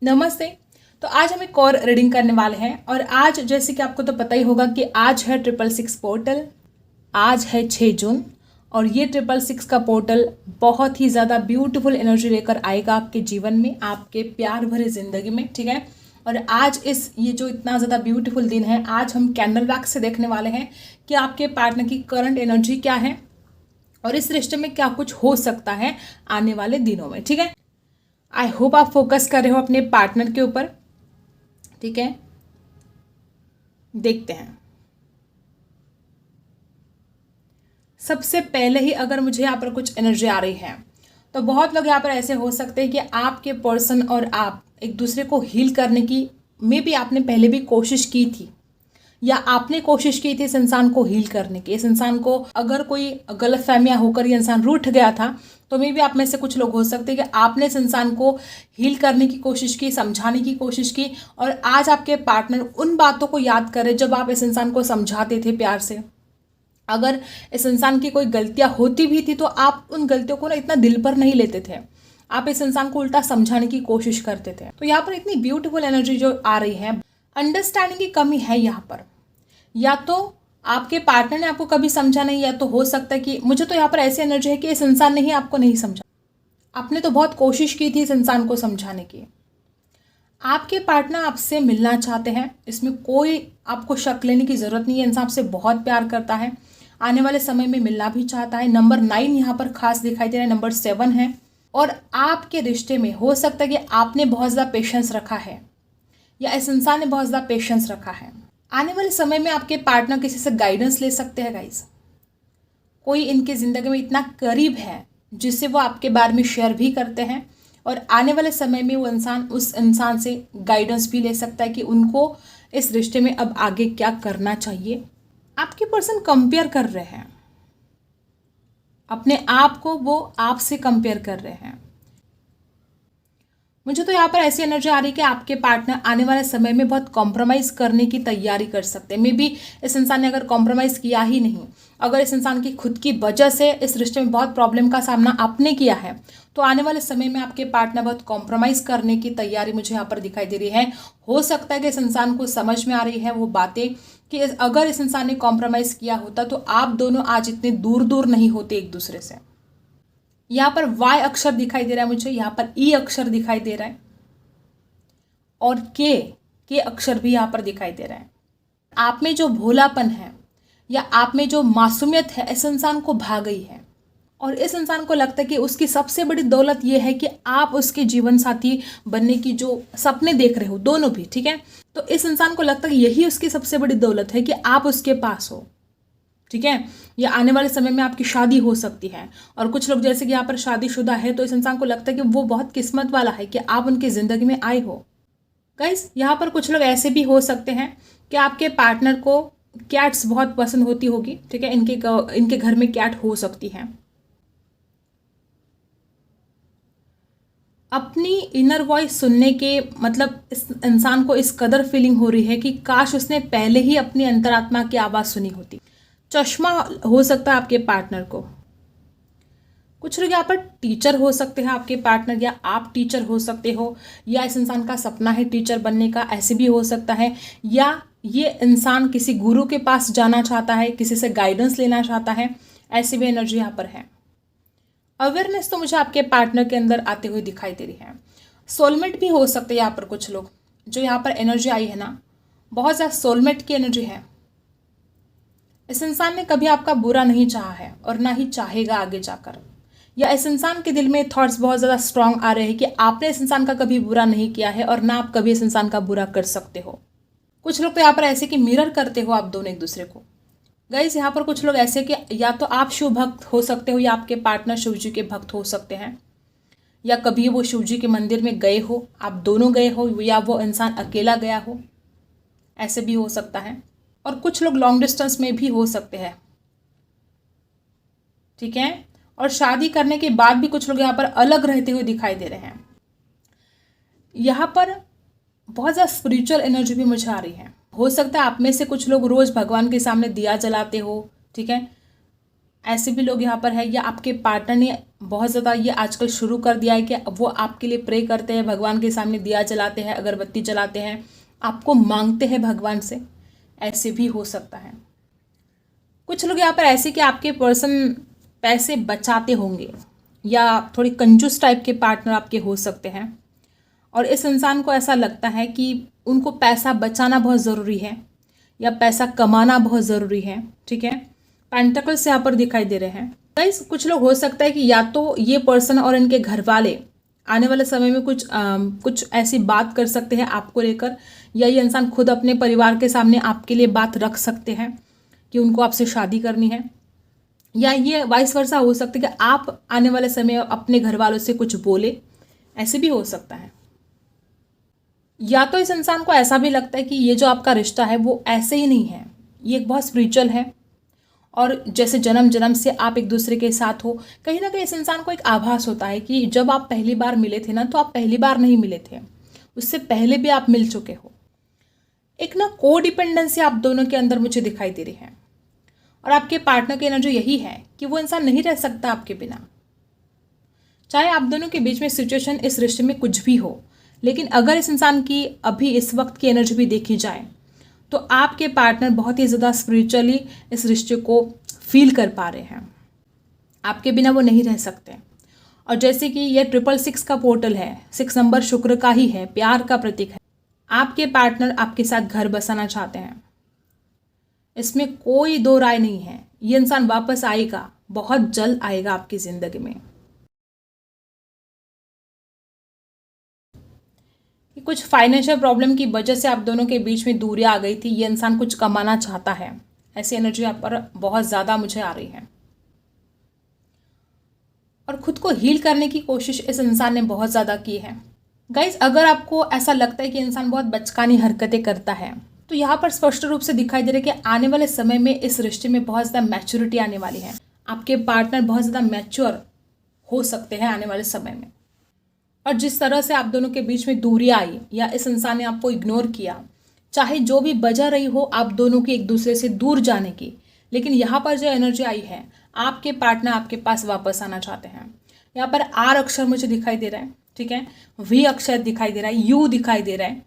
नमस्ते। तो आज हम एक और रीडिंग करने वाले हैं और आज जैसे कि आपको तो पता ही होगा कि आज है 666 पोर्टल। आज है 6 जून और ये 666 का पोर्टल बहुत ही ज़्यादा ब्यूटीफुल एनर्जी लेकर आएगा आपके जीवन में, आपके प्यार भरे ज़िंदगी में, ठीक है। और आज ये जो इतना ज़्यादा ब्यूटीफुल दिन है, आज हम कैंडल वैक्स से देखने वाले हैं कि आपके पार्टनर की करंट एनर्जी क्या है और इस रिश्ते में क्या कुछ हो सकता है आने वाले दिनों में, ठीक है। आई होप आप फोकस कर रहे हो अपने पार्टनर के ऊपर, ठीक है। देखते हैं। सबसे पहले ही अगर मुझे यहाँ पर कुछ एनर्जी आ रही है तो बहुत लोग यहाँ पर ऐसे हो सकते हैं कि आपके पर्सन और आप एक दूसरे को हील करने की मे बी आपने पहले भी कोशिश की थी या आपने कोशिश की थी इस इंसान को हील करने की। इस इंसान को अगर कोई गलतफहमियां होकर ये इंसान रूठ गया था तो मे भी आप में से कुछ लोग हो सकते हैं कि आपने इस इंसान को हील करने की कोशिश की, समझाने की कोशिश की और आज आपके पार्टनर उन बातों को याद करे जब आप इस इंसान को समझाते थे प्यार से। अगर इस इंसान की कोई गलतियां होती भी थी तो आप उन गलतियों को ना इतना दिल पर नहीं लेते थे, आप इस इंसान को उल्टा समझाने की कोशिश करते थे। तो यहाँ पर इतनी ब्यूटीफुल एनर्जी जो आ रही है, अंडरस्टैंडिंग की कमी है यहाँ पर। या तो आपके पार्टनर ने आपको कभी समझा नहीं, या तो हो सकता है कि मुझे तो यहाँ पर ऐसी एनर्जी है कि इस इंसान ने ही आपको नहीं समझा। आपने तो बहुत कोशिश की थी इस इंसान को समझाने की। आपके पार्टनर आपसे मिलना चाहते हैं, इसमें कोई आपको शक लेने की ज़रूरत नहीं है। इंसान आपसे बहुत प्यार करता है, आने वाले समय में मिलना भी चाहता है। नंबर 9 यहाँ पर खास दिखाई दे रहा है, नंबर 7 है। और आपके रिश्ते में हो सकता है कि आपने बहुत ज़्यादा पेशेंस रखा है या इस इंसान ने बहुत ज़्यादा पेशेंस रखा है। आने वाले समय में आपके पार्टनर किसी से गाइडेंस ले सकते हैं गाइस। कोई इनके ज़िंदगी में इतना करीब है जिससे वो आपके बारे में शेयर भी करते हैं और आने वाले समय में वो इंसान उस इंसान से गाइडेंस भी ले सकता है कि उनको इस रिश्ते में अब आगे क्या करना चाहिए। आपके पर्सन कंपेयर कर रहे हैं अपने आप को, वो आपसे कंपेयर कर रहे हैं। मुझे तो यहाँ पर ऐसी एनर्जी आ रही है कि आपके पार्टनर आने वाले समय में बहुत कॉम्प्रोमाइज़ करने की तैयारी कर सकते हैं। मे बी इस इंसान ने अगर कॉम्प्रोमाइज़ किया ही नहीं, अगर इस इंसान की खुद की वजह से इस रिश्ते में बहुत प्रॉब्लम का सामना आपने किया है तो आने वाले समय में आपके पार्टनर बहुत कॉम्प्रोमाइज़ करने की तैयारी मुझे यहाँ पर दिखाई दे रही है। हो सकता है कि इस इंसान को समझ में आ रही है वो बातें कि अगर इस इंसान ने कॉम्प्रोमाइज़ किया होता तो आप दोनों आज इतने दूर दूर नहीं होते एक दूसरे से। यहाँ पर वाई अक्षर दिखाई दे रहा है मुझे, यहाँ पर ई अक्षर दिखाई दे रहा है और के अक्षर भी यहाँ पर दिखाई दे रहा है। आप में जो भोलापन है या आप में जो मासूमियत है इस इंसान को भा गई है और इस इंसान को लगता है कि उसकी सबसे बड़ी दौलत ये है कि आप उसके जीवन साथी बनने की जो सपने देख रहे हो दोनों भी, ठीक है। तो इस इंसान को लगता है कि यही उसकी सबसे बड़ी दौलत है कि आप उसके पास हो, ठीक है। या आने वाले समय में आपकी शादी हो सकती है और कुछ लोग जैसे कि यहाँ पर शादीशुदा है तो इस इंसान को लगता है कि वो बहुत किस्मत वाला है कि आप उनकी ज़िंदगी में आए हो। गाइस यहाँ पर कुछ लोग ऐसे भी हो सकते हैं कि आपके पार्टनर को कैट्स बहुत पसंद होती होगी, ठीक है। इनके घर में कैट हो सकती है। अपनी इनर वॉइस सुनने के मतलब इस इंसान को इस कदर फीलिंग हो रही है कि काश उसने पहले ही अपनी अंतरात्मा की आवाज़ सुनी होती। चश्मा हो सकता है आपके पार्टनर को। कुछ लोग यहाँ पर टीचर हो सकते हैं आपके पार्टनर, या आप टीचर हो सकते हो, या इस इंसान का सपना है टीचर बनने का, ऐसे भी हो सकता है। या ये इंसान किसी गुरु के पास जाना चाहता है, किसी से गाइडेंस लेना चाहता है, ऐसी भी एनर्जी यहाँ पर है। अवेयरनेस तो मुझे आपके पार्टनर के अंदर आते हुए दिखाई दे रही है। सोलमेट भी हो सकते हैं यहाँ पर कुछ लोग, जो यहाँ पर एनर्जी आई है ना, बहुत ज़्यादा सोलमेट की एनर्जी है। इस इंसान ने कभी आपका बुरा नहीं चाहा है और ना ही चाहेगा आगे जाकर, या इस इंसान के दिल में थॉट्स बहुत ज़्यादा स्ट्रांग आ रहे हैं कि आपने इस इंसान का कभी बुरा नहीं किया है और ना आप कभी इस इंसान का बुरा कर सकते हो। कुछ लोग तो यहाँ पर ऐसे कि मिरर करते हो आप दोनों एक दूसरे को। गाइस यहाँ पर कुछ लोग ऐसे कि या तो आप शिव भक्त हो सकते हो या आपके पार्टनर शिव जी के भक्त हो सकते हैं, या कभी वो शिव जी के मंदिर में गए हो, आप दोनों गए हो, या वो इंसान अकेला गया हो, ऐसे भी हो सकता है। और कुछ लोग लॉन्ग डिस्टेंस में भी हो सकते हैं, ठीक है। और शादी करने के बाद भी कुछ लोग यहाँ पर अलग रहते हुए दिखाई दे रहे हैं। यहाँ पर बहुत ज़्यादा स्पिरिचुअल एनर्जी भी मुझे आ रही है। हो सकता है आप में से कुछ लोग रोज़ भगवान के सामने दिया जलाते हो, ठीक है। ऐसे भी लोग यहाँ पर है, या आपके पार्टनर ने बहुत ज़्यादा ये आजकल शुरू कर दिया है कि वो आपके लिए प्रे करते हैं, भगवान के सामने दिया जलाते हैं, अगरबत्ती जलाते हैं, आपको मांगते हैं भगवान से। ऐसे भी हो सकता है। कुछ लोग यहाँ पर ऐसे कि आपके पर्सन पैसे बचाते होंगे, या थोड़ी कंजूस टाइप के पार्टनर आपके हो सकते हैं, और इस इंसान को ऐसा लगता है कि उनको पैसा बचाना बहुत ज़रूरी है या पैसा कमाना बहुत ज़रूरी है। ठीक है, पेंटिकल्स यहाँ पर दिखाई दे रहे हैं। गाइस, कुछ लोग हो सकता है कि या तो ये पर्सन और इनके घर वाले आने वाले समय में कुछ ऐसी बात कर सकते हैं आपको लेकर, या ये इंसान खुद अपने परिवार के सामने आपके लिए बात रख सकते हैं कि उनको आपसे शादी करनी है, या ये वाइस वर्सा हो सकता है कि आप आने वाले समय अपने घर वालों से कुछ बोले। ऐसे भी हो सकता है। या तो इस इंसान को ऐसा भी लगता है कि ये जो आपका रिश्ता है वो ऐसे ही नहीं है, ये एक बहुत स्पिरिचुअल है, और जैसे जन्म जन्म से आप एक दूसरे के साथ हो। कहीं ना कहीं इस इंसान को एक आभास होता है कि जब आप पहली बार मिले थे ना, तो आप पहली बार नहीं मिले थे, उससे पहले भी आप मिल चुके हो। एक ना को डिपेंडेंसी आप दोनों के अंदर मुझे दिखाई दे रही है, और आपके पार्टनर की एनर्जी यही है कि वो इंसान नहीं रह सकता आपके बिना। चाहे आप दोनों के बीच में सिचुएशन इस रिश्ते में कुछ भी हो, लेकिन अगर इस इंसान की अभी इस वक्त की एनर्जी भी देखी जाए तो आपके पार्टनर बहुत ही ज़्यादा स्पिरिचुअली इस रिश्ते को फील कर पा रहे हैं। आपके बिना वो नहीं रह सकते। और जैसे कि ये 666 का पोर्टल है, 6 नंबर शुक्र का ही है, प्यार का प्रतीक है। आपके पार्टनर आपके साथ घर बसाना चाहते हैं, इसमें कोई दो राय नहीं है। ये इंसान वापस आएगा, बहुत जल्द आएगा आपकी ज़िंदगी में। कुछ फाइनेंशियल प्रॉब्लम की वजह से आप दोनों के बीच में दूरियां आ गई थी। ये इंसान कुछ कमाना चाहता है, ऐसी एनर्जी आप पर बहुत ज़्यादा मुझे आ रही है। और खुद को हील करने की कोशिश इस इंसान ने बहुत ज़्यादा की है। गाइज, अगर आपको ऐसा लगता है कि इंसान बहुत बचकानी हरकतें करता है, तो यहाँ पर स्पष्ट रूप से दिखाई दे रहा है कि आने वाले समय में इस रिश्ते में बहुत ज़्यादा मैच्योरिटी आने वाली है। आपके पार्टनर बहुत ज़्यादा मैच्योर हो सकते हैं आने वाले समय में। और जिस तरह से आप दोनों के बीच में दूरी आई, या इस इंसान ने आपको इग्नोर किया, चाहे जो भी वजह रही हो आप दोनों की एक दूसरे से दूर जाने की, लेकिन यहाँ पर जो एनर्जी आई है, आपके पार्टनर आपके पास वापस आना चाहते हैं। यहाँ पर आर अक्षर मुझे दिखाई दे रहा है, ठीक है, वी अक्षर दिखाई दे रहा है, यू दिखाई दे रहा है।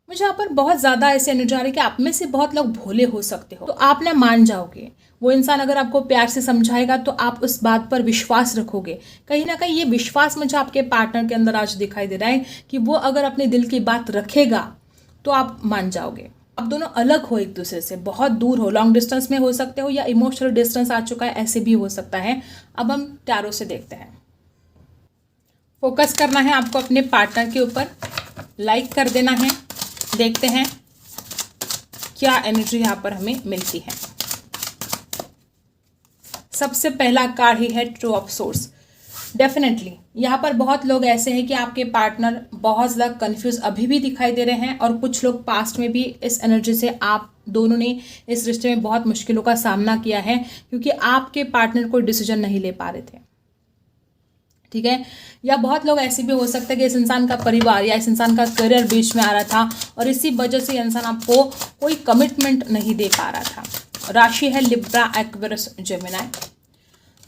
मुझे यहाँ पर बहुत ज़्यादा ऐसे एनर्जी आ रही है कि आप में से बहुत लोग भोले हो सकते हो, तो आप ना मान जाओगे। वो इंसान अगर आपको प्यार से समझाएगा तो आप उस बात पर विश्वास रखोगे। कहीं ना कहीं ये विश्वास मुझे आपके पार्टनर के अंदर आज दिखाई दे रहा है कि वो अगर अपने दिल की बात रखेगा तो आप मान जाओगे। आप दोनों अलग हो एक दूसरे से, बहुत दूर हो, लॉन्ग डिस्टेंस में हो सकते हो, या इमोशनल डिस्टेंस आ चुका है, ऐसे भी हो सकता है। अब हम टैरो से देखते हैं। फोकस करना है आपको अपने पार्टनर के ऊपर, लाइक कर देना है। देखते हैं क्या एनर्जी यहाँ पर हमें मिलती है। सबसे पहला कार्ड ही है टू ऑफ सोर्स। डेफिनेटली यहाँ पर बहुत लोग ऐसे हैं कि आपके पार्टनर बहुत ज़्यादा कंफ्यूज अभी भी दिखाई दे रहे हैं, और कुछ लोग पास्ट में भी इस एनर्जी से आप दोनों ने इस रिश्ते में बहुत मुश्किलों का सामना किया है, क्योंकि आपके पार्टनर कोई डिसीजन नहीं ले पा रहे थे। ठीक है, या बहुत लोग ऐसे भी हो सकते हैं कि इस इंसान का परिवार या इस इंसान का करियर बीच में आ रहा था, और इसी वजह से इंसान आपको कोई कमिटमेंट नहीं दे पा रहा था। राशि है लिब्रा, एक्वेरियस, जेमिनी।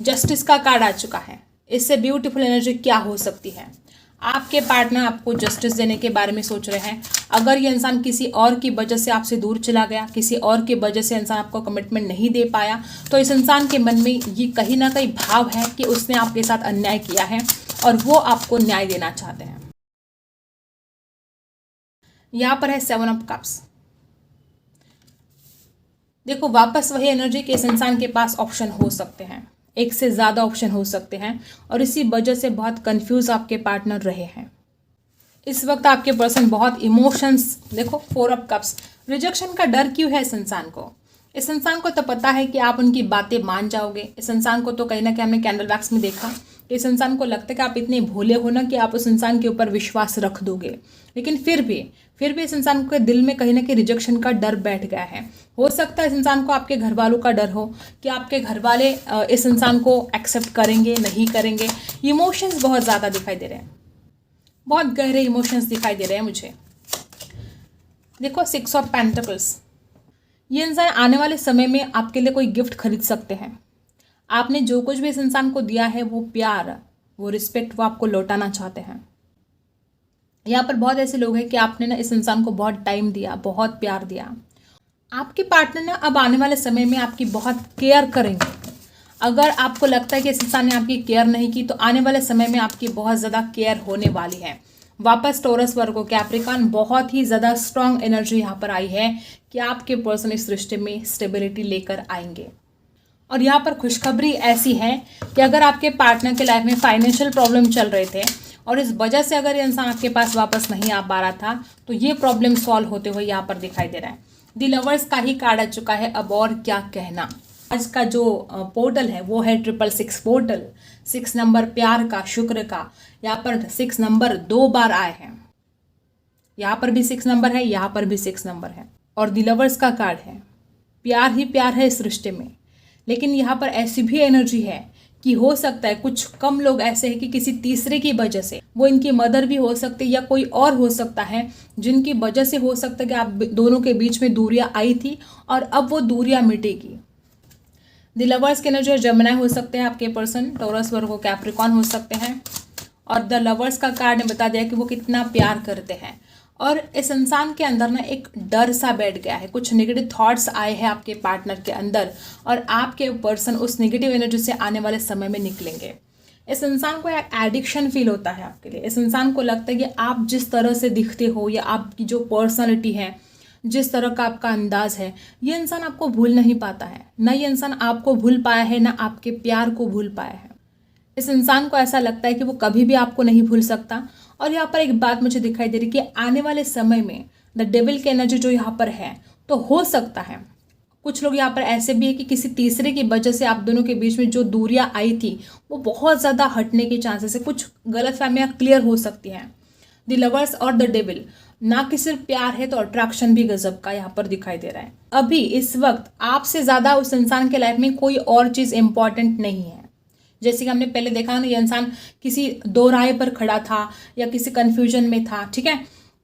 जस्टिस का कार्ड आ चुका है। इससे ब्यूटीफुल एनर्जी क्या हो सकती है? आपके पार्टनर आपको जस्टिस देने के बारे में सोच रहे हैं। अगर ये इंसान किसी और की वजह से आपसे दूर चला गया, किसी और की वजह से इंसान आपको कमिटमेंट नहीं दे पाया, तो इस इंसान के मन में ये कहीं ना कहीं भाव है कि उसने आपके साथ अन्याय किया है और वो आपको न्याय देना चाहते हैं। यहाँ पर है 7 ऑफ कप्स। देखो, वापस वही एनर्जी कि इस इंसान के पास ऑप्शन हो सकते हैं, एक से ज़्यादा ऑप्शन हो सकते हैं, और इसी वजह से बहुत कंफ्यूज आपके पार्टनर रहे हैं। इस वक्त आपके पर्सन बहुत इमोशंस, देखो 4 ऑफ कप्स, रिजेक्शन का डर क्यों है इस इंसान को? इस इंसान को तो पता है कि आप उनकी बातें मान जाओगे। इस इंसान को तो कहीं ना कहीं हमने कैंडल वैक्स में देखा, इस इंसान को लगता है कि आप इतने भोले हो ना कि आप उस इंसान के ऊपर विश्वास रख दोगे, लेकिन फिर भी इस इंसान के दिल में कहीं ना कहीं रिजेक्शन का डर बैठ गया है। हो सकता है इस इंसान को आपके घर वालों का डर हो कि आपके घर वाले इस इंसान को एक्सेप्ट करेंगे नहीं करेंगे। इमोशंस बहुत ज़्यादा दिखाई दे रहे हैं, बहुत गहरे इमोशंस दिखाई दे रहे हैं मुझे। देखो 6 ऑफ पेंटिकल्स, ये इंसान आने वाले समय में आपके लिए कोई गिफ्ट खरीद सकते हैं, आपने जो कुछ भी इस इंसान को दिया है, वो प्यार, वो रिस्पेक्ट, वो आपको लौटाना चाहते हैं। यहाँ पर बहुत ऐसे लोग हैं कि आपने ना इस इंसान को बहुत टाइम दिया, बहुत प्यार दिया। आपके पार्टनर ना अब आने वाले समय में आपकी बहुत केयर करेंगे। अगर आपको लगता है कि इस इंसान ने आपकी केयर नहीं की, तो आने वाले समय में आपकी बहुत ज़्यादा केयर होने वाली है। वापस टॉरस, वर्गो, कैप्रिकॉर्न, बहुत ही ज़्यादा स्ट्रांग एनर्जी यहाँ पर आई है कि आपके पर्सन इस रिश्ते में स्टेबिलिटी लेकर आएंगे। और यहाँ पर खुशखबरी ऐसी है कि अगर आपके पार्टनर के लाइफ में फाइनेंशियल प्रॉब्लम चल रहे थे और इस वजह से अगर ये इंसान आपके पास वापस नहीं आ पा रहा था, तो ये प्रॉब्लम सॉल्व होते हुए यहाँ पर दिखाई दे रहा है। द लवर्स का ही कार्ड आ चुका है, अब और क्या कहना। आज का जो पोर्टल है वो है 666 पोर्टल। 6 नंबर प्यार का, शुक्र का। यहाँ पर 6 नंबर 2 बार आए हैं। यहाँ पर भी 6 नंबर है, यहाँ पर भी 6 नंबर है। और द लवर्स का कार्ड है, प्यार ही प्यार है इस रिश्ते में। लेकिन यहाँ पर ऐसी भी एनर्जी है कि हो सकता है कुछ कम लोग ऐसे हैं कि किसी तीसरे की वजह से, वो इनकी मदर भी हो सकती है या कोई और हो सकता है, जिनकी वजह से हो सकता है कि आप दोनों के बीच में दूरियां आई थी और अब वो दूरियां मिटेगी। द लवर्स की एनर्जी जेमिनी हो सकते हैं आपके पर्सन, टॉरस, वर्गो, कैप्रिकॉर्न हो सकते हैं। और द लवर्स का कार्ड ने बता दिया कि वो कितना प्यार करते हैं। और इस इंसान के अंदर ना एक डर सा बैठ गया है, कुछ नेगेटिव थॉट्स आए हैं आपके पार्टनर के अंदर और आपके पर्सन उस नेगेटिव एनर्जी से आने वाले समय में निकलेंगे। इस इंसान को एक एडिक्शन फील होता है आपके लिए। इस इंसान को लगता है कि आप जिस तरह से दिखते हो या आपकी जो पर्सनैलिटी है, जिस तरह का आपका अंदाज है, ये इंसान आपको भूल नहीं पाता है। ना ये इंसान आपको भूल पाया है, ना आपके प्यार को भूल पाया है। इस इंसान को ऐसा लगता है कि वो कभी भी आपको नहीं भूल सकता। और यहाँ पर एक बात मुझे दिखाई दे रही कि आने वाले समय में द डेविल की एनर्जी जो यहाँ पर है, तो हो सकता है कुछ लोग यहाँ पर ऐसे भी है कि किसी तीसरे की वजह से आप दोनों के बीच में जो दूरियां आई थी वो बहुत ज़्यादा हटने के चांसेस है। कुछ गलतफहमियां क्लियर हो सकती हैं। द लवर्स और द डेविल, ना कि सिर्फ प्यार है तो अट्रैक्शन भी गजब का यहाँ पर दिखाई दे रहा है। अभी इस वक्त आपसे ज़्यादा उस इंसान के लाइफ में कोई और चीज़ इंपॉर्टेंट नहीं है। जैसे कि हमने पहले देखा ना, ये इंसान किसी दो राह पर खड़ा था या किसी कन्फ्यूजन में था, ठीक है।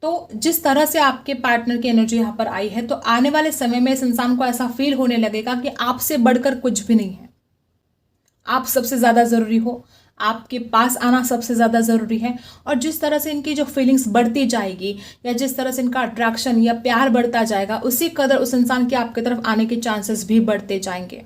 तो जिस तरह से आपके पार्टनर की एनर्जी यहाँ पर आई है, तो आने वाले समय में इस इंसान को ऐसा फील होने लगेगा कि आपसे बढ़कर कुछ भी नहीं है। आप सबसे ज़्यादा ज़रूरी हो, आपके पास आना सबसे ज़्यादा ज़रूरी है। और जिस तरह से इनकी जो फीलिंग्स बढ़ती जाएगी या जिस तरह से इनका अट्रैक्शन या प्यार बढ़ता जाएगा, उसी कदर उस इंसान के आपकी तरफ आने के चांसेस भी बढ़ते जाएंगे।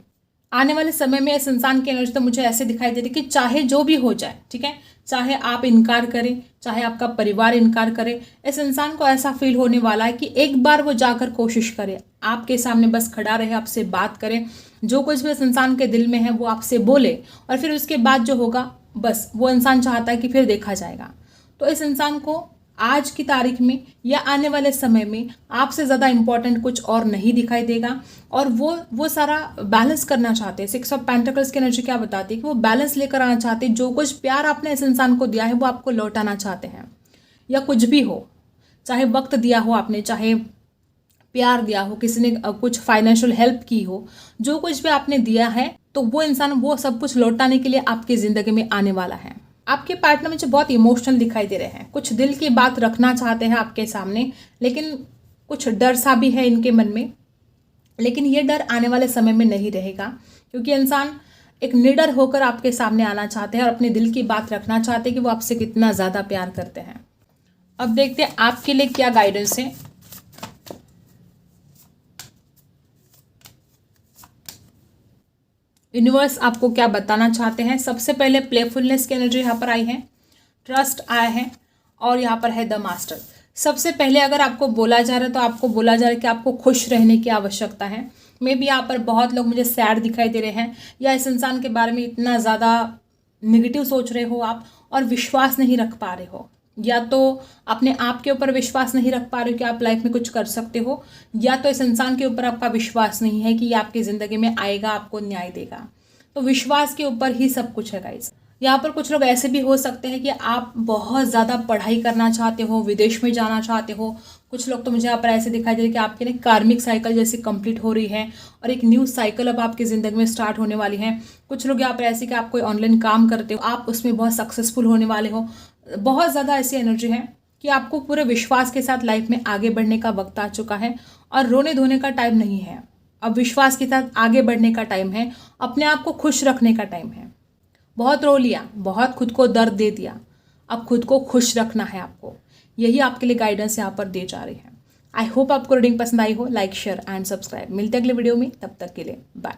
आने वाले समय में इस इंसान की एनर्जी तो मुझे ऐसे दिखाई दे रही कि चाहे जो भी हो जाए, ठीक है, चाहे आप इनकार करें, चाहे आपका परिवार इनकार करे, इस इंसान को ऐसा फील होने वाला है कि एक बार वो जाकर कोशिश करे, आपके सामने बस खड़ा रहे, आपसे बात करे, जो कुछ भी इस इंसान के दिल में है वो आपसे बोले, और फिर उसके बाद जो होगा बस वो इंसान चाहता है कि फिर देखा जाएगा। तो इस इंसान को आज की तारीख में या आने वाले समय में आपसे ज़्यादा इम्पॉर्टेंट कुछ और नहीं दिखाई देगा, और वो सारा बैलेंस करना चाहते हैं। 6 ऑफ पेंटिकल्स की एनर्जी क्या बताती है कि वो बैलेंस लेकर आना चाहते हैं। जो कुछ प्यार आपने इस इंसान को दिया है वो आपको लौटाना चाहते हैं, या कुछ भी हो, चाहे वक्त दिया हो आपने, चाहे प्यार दिया हो, किसी ने कुछ फाइनेंशियल हेल्प की हो, जो कुछ भी आपने दिया है, तो वो इंसान वो सब कुछ लौटाने के लिए आपकी ज़िंदगी में आने वाला है। आपके पार्टनर मुझे बहुत इमोशनल दिखाई दे रहे हैं, कुछ दिल की बात रखना चाहते हैं आपके सामने, लेकिन कुछ डर सा भी है इनके मन में। लेकिन ये डर आने वाले समय में नहीं रहेगा, क्योंकि इंसान एक निडर होकर आपके सामने आना चाहते हैं और अपने दिल की बात रखना चाहते हैं कि वो आपसे कितना ज़्यादा प्यार करते हैं। अब देखते हैं आपके लिए क्या गाइडेंस है। यूनिवर्स आपको क्या बताना चाहते हैं। सबसे पहले प्लेफुलनेस की एनर्जी यहाँ पर आई है, ट्रस्ट आया है, और यहाँ पर है द मास्टर। सबसे पहले अगर आपको बोला जा रहा है तो आपको बोला जा रहा है कि आपको खुश रहने की आवश्यकता है। मे बी यहाँ पर बहुत लोग मुझे सैड दिखाई दे रहे हैं, या इस इंसान के बारे में इतना ज़्यादा निगेटिव सोच रहे हो आप और विश्वास नहीं रख पा रहे हो, या तो अपने आप के ऊपर विश्वास नहीं रख पा रहे हो कि आप लाइफ में कुछ कर सकते हो, या तो इस इंसान के ऊपर आपका विश्वास नहीं है कि ये आपकी ज़िंदगी में आएगा, आपको न्याय देगा। तो विश्वास के ऊपर ही सब कुछ है गाइस। यहाँ पर कुछ लोग ऐसे भी हो सकते हैं कि आप बहुत ज़्यादा पढ़ाई करना चाहते हो, विदेश में जाना चाहते हो। कुछ लोग तो मुझे यहाँ पर ऐसे दिखाई दे रहे कि आपकी ना कार्मिक साइकिल जैसी कंप्लीट हो रही है और एक न्यू साइकिल अब आपकी ज़िंदगी में स्टार्ट होने वाली है। कुछ लोग यहाँ पर ऐसे कि आप कोई ऑनलाइन काम करते हो, आप उसमें बहुत सक्सेसफुल होने वाले हो। बहुत ज़्यादा ऐसी एनर्जी है कि आपको पूरे विश्वास के साथ लाइफ में आगे बढ़ने का वक्त आ चुका है और रोने धोने का टाइम नहीं है। अब विश्वास के साथ आगे बढ़ने का टाइम है, अपने आप को खुश रखने का टाइम है। बहुत रो लिया, बहुत खुद को दर्द दे दिया, अब खुद को खुश रखना है आपको। यही आपके लिए गाइडेंस यहाँ पर दी जा रही है। आई होप आपको रीडिंग पसंद आई हो। Like share and subscribe. मिलते हैं अगले वीडियो में, तब तक के लिए बाय।